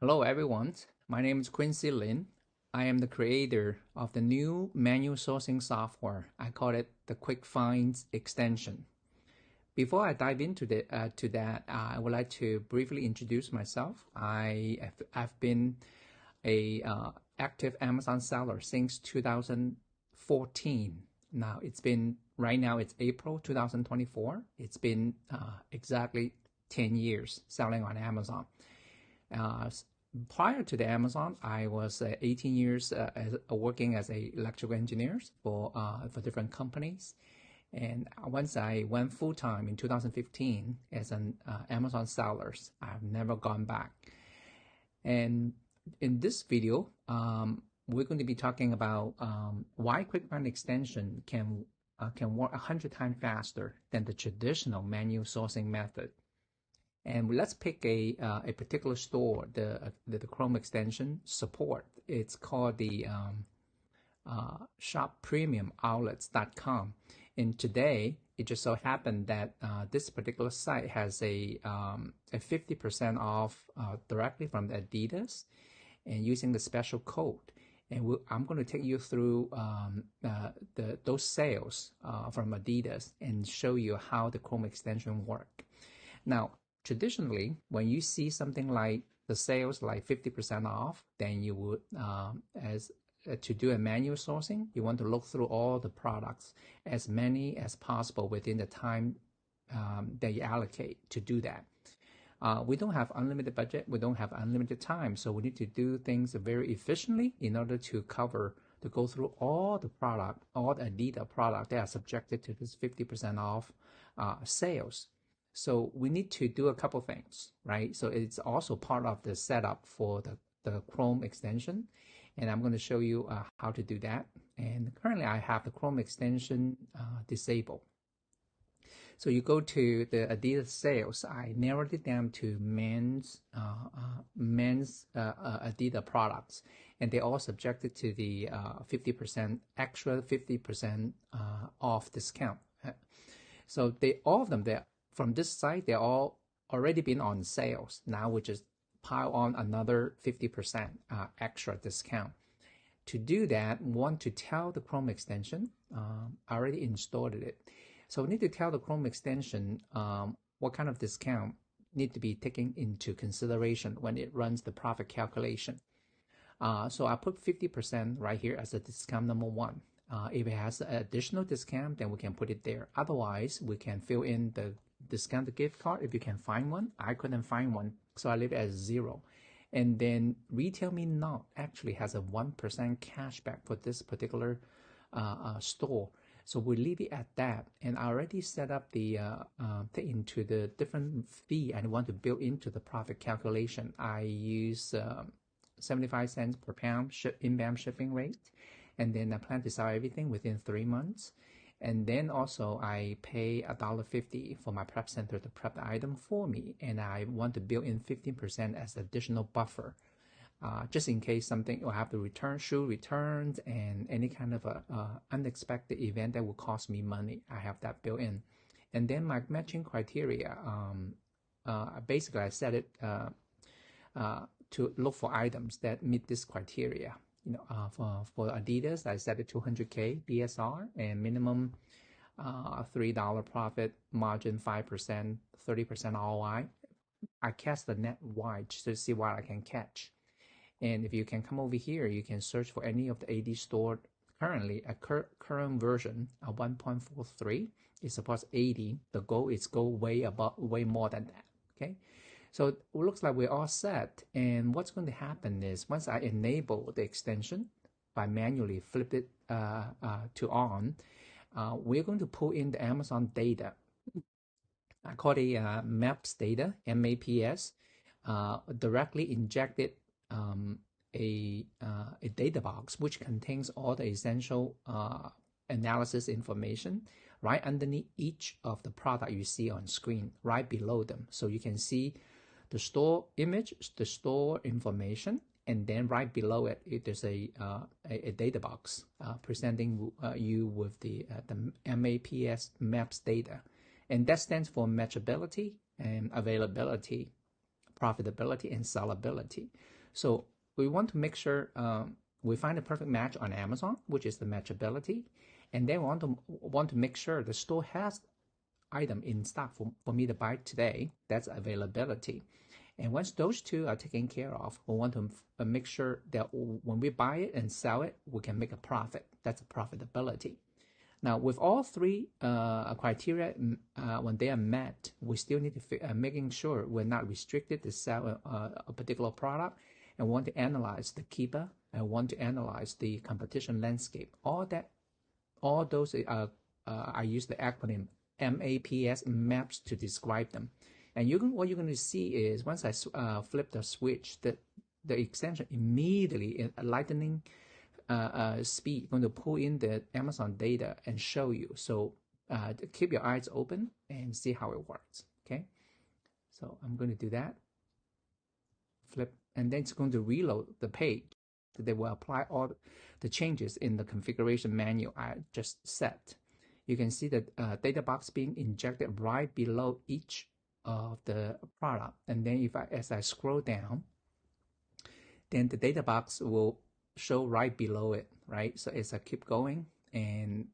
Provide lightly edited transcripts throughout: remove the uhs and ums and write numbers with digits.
Hello everyone, my name is Quincy Lin. I am the creator of the new manual sourcing software. I call it the QikFinds-Extension. Before I dive into that, I would like to briefly introduce myself. I've been a active Amazon seller since 2014. Right now it's April 2024. It's been exactly 10 years selling on Amazon. Uh, Prior to the Amazon, I was 18 years working as a electrical engineer for different companies. And once I went full time in 2015 as an Amazon seller, I've never gone back. And in this video, we're going to be talking about why QuikFinds-Extension can work 100 times faster than the traditional manual sourcing method. And let's pick a particular store the Chrome extension support. It's called the shoppremiumoutlets.com. And today, it just so happened that this particular site has a 50% off directly from Adidas and using the special code. And I'm going to take you through those sales from Adidas and show you how the Chrome extension work. Now, traditionally, when you see something like the sales like 50% off, then you would, to do a manual sourcing, you want to look through all the products, as many as possible within the time that you allocate to do that. We don't have unlimited budget, we don't have unlimited time, so we need to do things very efficiently in order to go through all the product, all the Adidas product that are subjected to this 50% off sales. So we need to do a couple things, right? So it's also part of the setup for the Chrome extension. And I'm going to show you how to do that. And currently I have the Chrome extension disabled. So you go to the Adidas sales. I narrowed it down to men's Adidas products. And they're all subjected to the 50% extra 50% off discount. So all of them, from this site, they're all already been on sales. Now we just pile on another 50% extra discount. To do that, we want to tell the Chrome extension, I already installed it. So we need to tell the Chrome extension what kind of discount need to be taken into consideration when it runs the profit calculation. So I put 50% right here as a discount number one. If it has an additional discount, then we can put it there. Otherwise, we can fill in the discounted gift card if you can find one. I couldn't find one, so I leave it as 0. And then Retail Me Not actually has a 1% cashback for this particular store. So we leave it at that. And I already set up the into the different fee I want to build into the profit calculation. I use 75 cents per pound inbound shipping rate. And then I plan to sell everything within 3 months. And then also I pay $1.50 for my prep center to prep the item for me. And I want to build in 15% as additional buffer. Just in case something will have to return, shoe returns, and any kind of a unexpected event that will cost me money. I have that built in. And then my matching criteria, basically I set it to look for items that meet this criteria. For Adidas, I set it 200K BSR and minimum $3 profit margin, 5%, 30% ROI. I cast the net wide just to see what I can catch. And if you can come over here, you can search for any of the AD store currently. A current version of 1.43 is supposed 80. The goal is go way more than that. Okay. So it looks like we're all set. And what's going to happen is once I enable the extension by manually flip it to on, we're going to pull in the Amazon data. I call it MAPS data, MAPS, directly injected a data box which contains all the essential analysis information right underneath each of the product you see on screen, right below them. So you can see the store image, the store information, and then right below it, there's a data box presenting you with the MAPS data. And that stands for matchability and availability profitability and sellability. So we want to make sure we find a perfect match on Amazon, which is the matchability, and then we want to make sure the store has item in stock for me to buy today. That's availability. And once those two are taken care of, we want to make sure that when we buy it and sell it, we can make a profit. That's a profitability. Now, with all three criteria, when they are met, we still need to making sure we're not restricted to sell a particular product, and want to analyze the keeper and want to analyze the competition landscape. All those I use the acronym MAPS, maps, to describe them. And what you're going to see is once I flip the switch, the extension immediately in a lightning speed going to pull in the Amazon data and show you. So keep your eyes open and see how it works. Okay, so I'm going to do that. Flip, and then it's going to reload the page. They will apply all the changes in the configuration menu I just set. You can see the data box being injected right below each of the product, and then as I scroll down, then the data box will show right below it, right? So as I keep going, and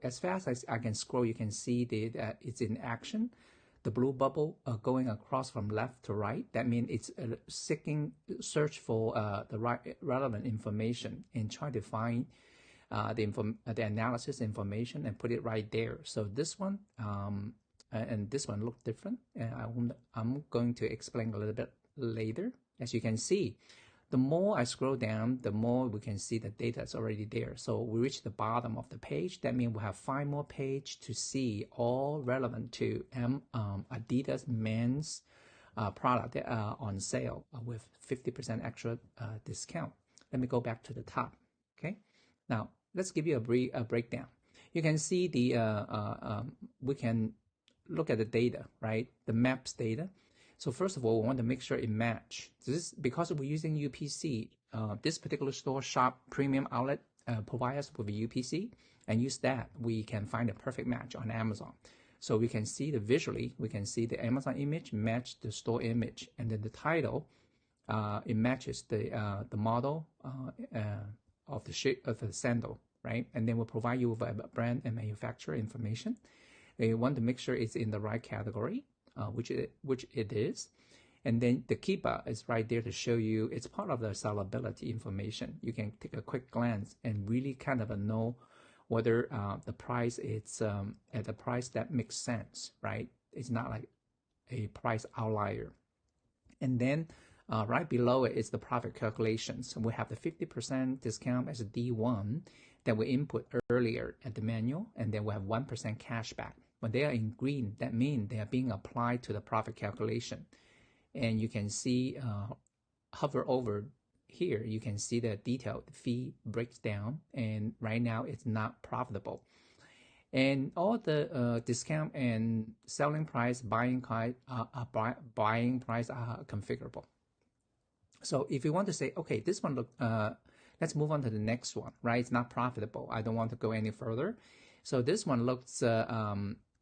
as fast as I can scroll, you can see that it's in action. The blue bubble going across from left to right. That means it's search for the right relevant information and try to find the analysis information and put it right there. So this one and this one look different, and I'm going to explain a little bit later. As you can see, the more I scroll down, the more we can see the data is already there. So we reach the bottom of the page. That means we have 5 more pages to see, all relevant to Adidas men's product that are on sale with 50% extra discount. Let me go back to the top. Okay, now let's give you a breakdown. You can see we can look at the data, right? The maps data. So first of all, we want to make sure it match. This because we're using UPC. This particular store, Shop Premium Outlet, provide us with a UPC, and use that we can find a perfect match on Amazon. So we can see visually, we can see the Amazon image match the store image, and then the title, it matches the model of the shape of the sandal, right? And then we'll provide you with a brand and manufacturer information. We want to make sure it's in the right category, which it is. And then the keeper is right there to show you it's part of the sellability information. You can take a quick glance and really kind of know whether the price is at a price that makes sense, right? It's not like a price outlier. And then right below it is the profit calculations. We have the 50% discount as a D1 that we input earlier at the manual, and then we have 1% cash back. When they are in green, that means they are being applied to the profit calculation. And you can see, hover over here, you can see the detailed fee breaks down, and right now it's not profitable. And all the discount and selling price, buying price are configurable. So if you want to say, okay, this one let's move on to the next one, right? It's not profitable. I don't want to go any further. So this one looks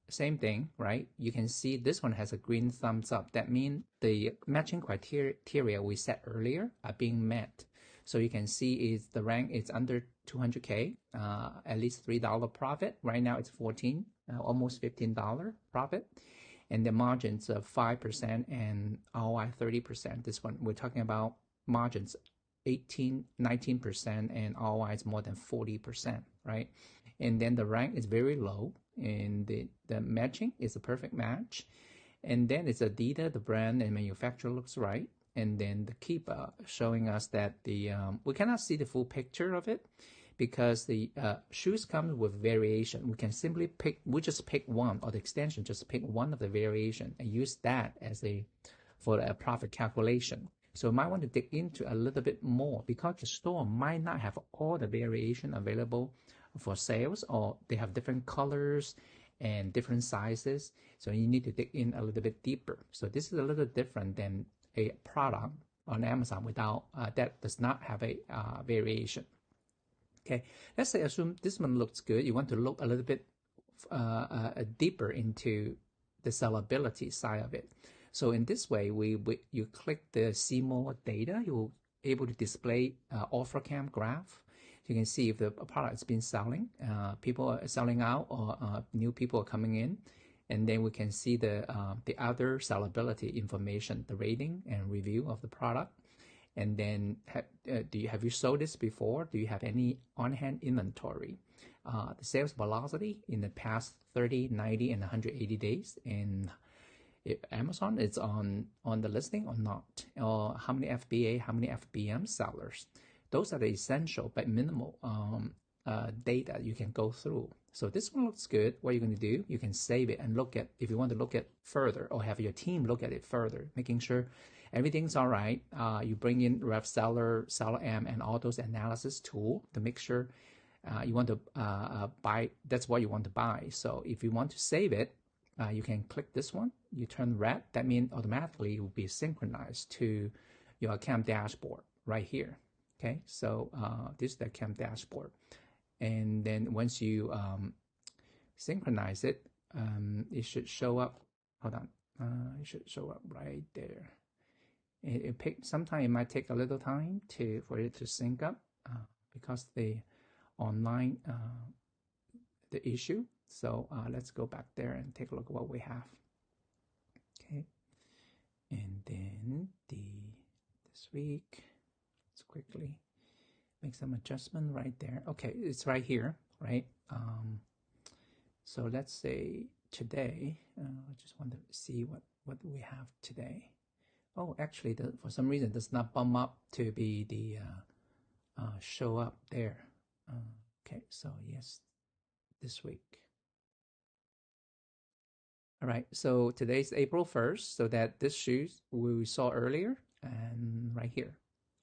same thing, right? You can see this one has a green thumbs up. That means the matching criteria we set earlier are being met. So you can see is the rank is under 200K, at least $3 profit. Right now it's 14, almost $15 profit. And the margins of 5% and ROI 30%. This one, we're talking about margins 19% and ROI is more than 40%, right? And then the rank is very low, and the matching is a perfect match. And then it's Adidas, the brand and manufacturer looks right. And then the keeper showing us that we cannot see the full picture of it because the shoes come with variation. We can simply just pick one, or the extension just pick one of the variation and use that as for a profit calculation. So you might want to dig into a little bit more because the store might not have all the variation available for sales, or they have different colors and different sizes. So you need to dig in a little bit deeper. So this is a little different than a product on Amazon without that does not have a variation. Okay, let's say assume this one looks good. You want to look a little bit deeper into the sellability side of it. So in this way, you click the see more data, you'll able to display offer cam graph. You can see if the product has been selling, people are selling out, or new people are coming in, and then we can see the other sellability information, the rating and review of the product. And then have you sold this before? Do you have any on-hand inventory? The sales velocity in the past 30, 90, and 180 days, and if Amazon is on the listing or not, or how many FBA, how many FBM sellers. Those are the essential but minimal data you can go through. So this one looks good. What you're going to do, you can save it and look at, if you want to look at further, or have your team look at it further, making sure everything's all right. You bring in Rev Seller, Seller M, and all those analysis tool to make sure you want to buy, that's what you want to buy. So if you want to save it, you can click this one, you turn red, that means automatically it will be synchronized to your account dashboard right here. Okay, so this is the account dashboard. And then once you synchronize it, it should show up, hold on, it should show up right there. Sometimes it might take a little time for it to sync up because the online, the issue. So let's go back there and take a look at what we have. Okay, and then this week, let's quickly make some adjustment right there. Okay, it's right here, right? So let's say today, I just want to see what we have today. Oh, actually, for some reason, it does not bump up to be the show up there. Okay, so yes, this week. All right, so today's April 1st, so that this shoes we saw earlier, and right here,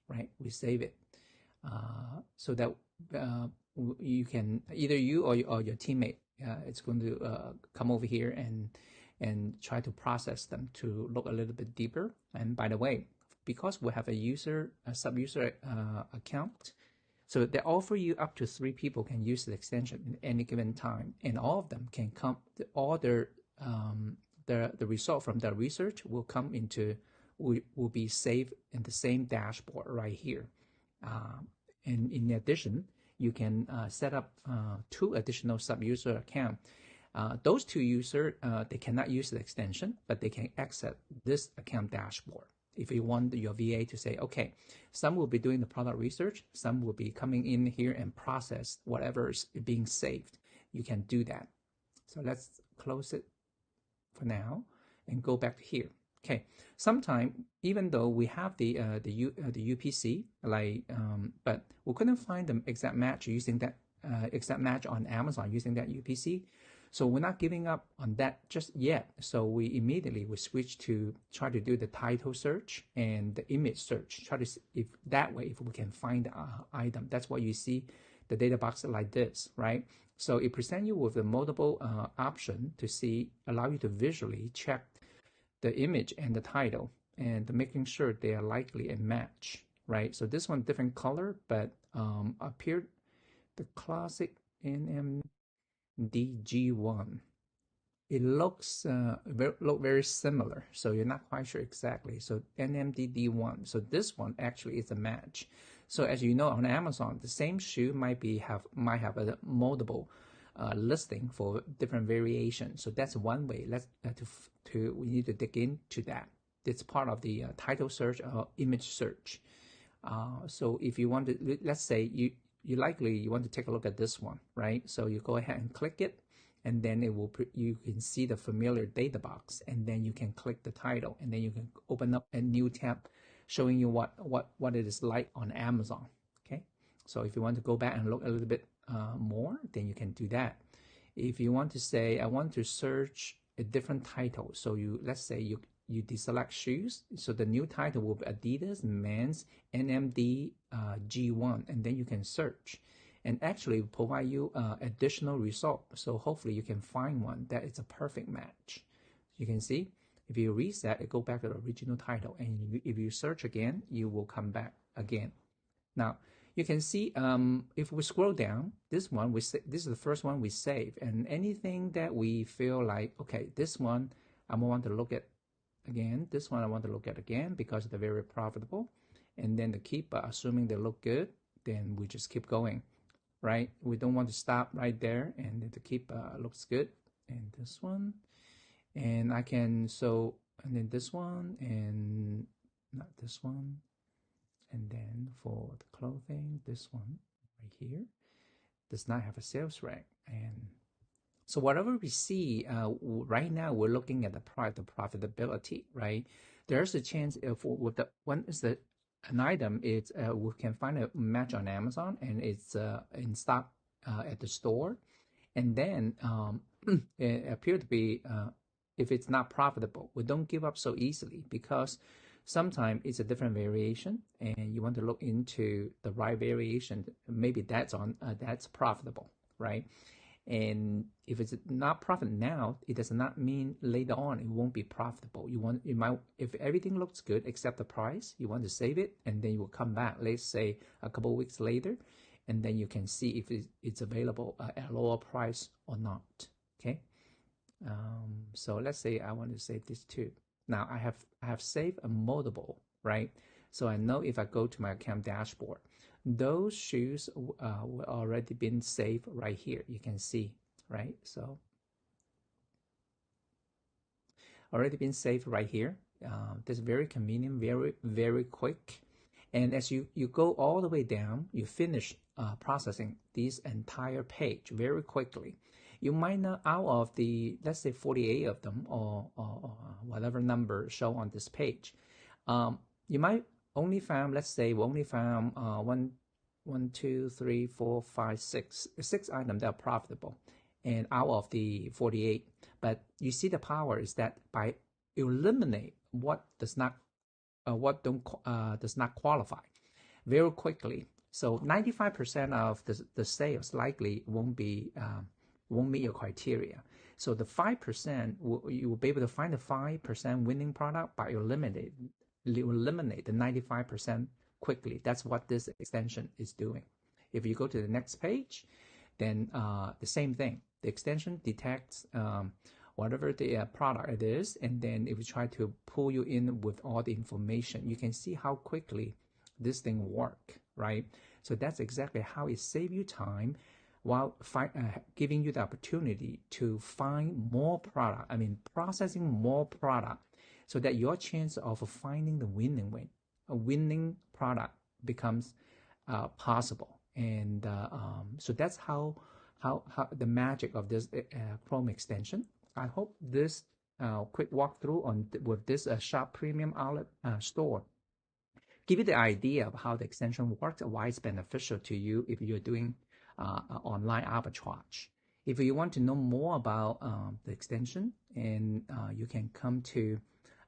right, we save it. So that you can, either you or your teammate, it's going to come over here and try to process them to look a little bit deeper. And by the way, because we have a sub-user account, so they offer you up to 3 people can use the extension at any given time, and all of them can come, all the result from the research will come into, will be saved in the same dashboard right here. And in addition, you can set up 2 additional sub-user accounts. Those 2 users, they cannot use the extension, but they can access this account dashboard. If you want your VA to say, okay, some will be doing the product research, some will be coming in here and process whatever is being saved, you can do that. So let's close it for now and go back to here. Okay, sometimes even though we have the UPC, like, but we couldn't find the exact match using that exact match on Amazon using that UPC. So we're not giving up on that just yet. So we immediately switch to try to do the title search and the image search. Try to see if that way, if we can find the item. That's what you see the data box like this, right? So it presents you with a multiple option to see, allow you to visually check the image and the title and making sure they are likely a match, right? So this one different color, but appeared the classic NMDG1. It looks very similar, so you're not quite sure exactly. So NMDD1. So this one actually is a match. So as you know, on Amazon, the same shoe might have a multiple listing for different variations. So that's one way. We need to dig into that. It's part of the title search or image search. So if you want to, let's say you want to take a look at this one, right? So you go ahead and click it, and then you can see the familiar data box, and then you can click the title, and then you can open up a new tab showing you what it is like on Amazon. Okay, so if you want to go back and look a little bit more, then you can do that. If you want to say, I want to search a different title, so let's say you deselect shoes, so the new title will be Adidas Men's NMD G1, and then you can search, and actually provide you additional result. So hopefully you can find one that is a perfect match. You can see if you reset it, go back to the original title, and if you search again, you will come back again. Now you can see if we scroll down, this is the first one we save, and anything that we feel like, okay, this one I want to look at again. This one I want to look at again because they're very profitable. And then to keep assuming they look good, then we just keep going, right? We don't want to stop right there, and then to keep looks good. And this one, and I can, so, and then this one, and not this one. And then for the clothing, this one right here does not have a sales rank. And so whatever we see right now, we're looking at the profitability, right? There's a chance if with the one is the an item, it's we can find a match on Amazon and it's in stock at the store, and then it appear to be if it's not profitable, we don't give up so easily because sometimes it's a different variation, and you want to look into the right variation. Maybe that's profitable, right? And if it's not profit now, it does not mean later on it won't be profitable. You might, if everything looks good except the price, you want to save it, and then you will come back, let's say a couple of weeks later, and then you can see if it's available at a lower price or not. Okay. So let's say I want to save this too. Now I have saved a multiple, right? So I know if I go to my account dashboard, those shoes were already been saved right here. You can see, right? So already been saved right here. This is very convenient, very quick. And as you go all the way down, you finish processing this entire page very quickly. You might not, out of the, let's say 48 of them or whatever number show on this page, you might only found, let's say we only found 1, 2, 3, 4, 5, 6 items that are profitable, and out of the 48. But you see the power is that by eliminate what does not qualify very quickly. So 95% of the sales likely won't meet your criteria. So the 5%, you will be able to find the 5% winning product by eliminate the 95% quickly. That's what this extension is doing. If you go to the next page, then the same thing. The extension detects whatever the product it is, and then if you try to pull you in with all the information, you can see how quickly this thing work, right? So that's exactly how it saves you time while giving you the opportunity to find more product. I mean, processing more product, so that your chance of finding the winning product becomes possible. And so that's how the magic of this Chrome extension. I hope this quick walkthrough with this Shop Premium Outlet store give you the idea of how the extension works and why it's beneficial to you if you're doing online arbitrage. If you want to know more about the extension, and you can come to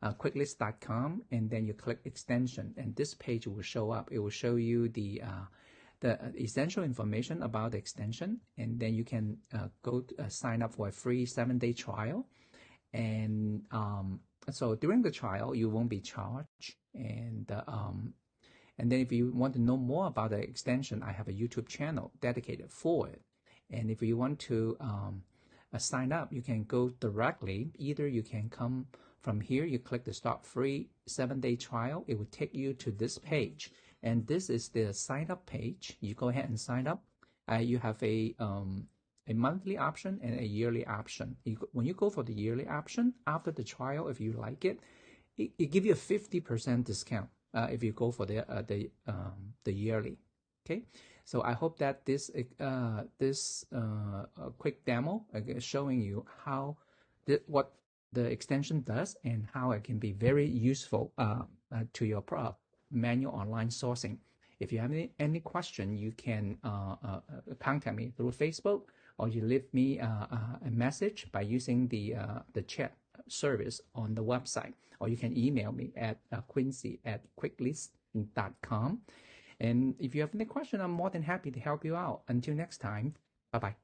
QuickList.com, and then you click extension, and this page will show up. It will show you the essential information about the extension, and then you can go sign up for a free 7-day trial. And so during the trial, you won't be charged. And then if you want to know more about the extension, I have a YouTube channel dedicated for it. And if you want to sign up, you can go directly. Either you can come from here, you click the start free 7-day trial. It will take you to this page. And this is the sign up page. You go ahead and sign up. You have a monthly option and a yearly option. When you go for the yearly option, after the trial, if you like it gives you a 50% discount if you go for the yearly. Okay, so I hope that this quick demo showing you how what the extension does and how it can be very useful to your manual online sourcing. If you have any question, you can contact me through Facebook, or you leave me a message by using the chat service on the website, or you can email me at quincy@quiklist.com. And if you have any question, I'm more than happy to help you out. Until next time, bye-bye.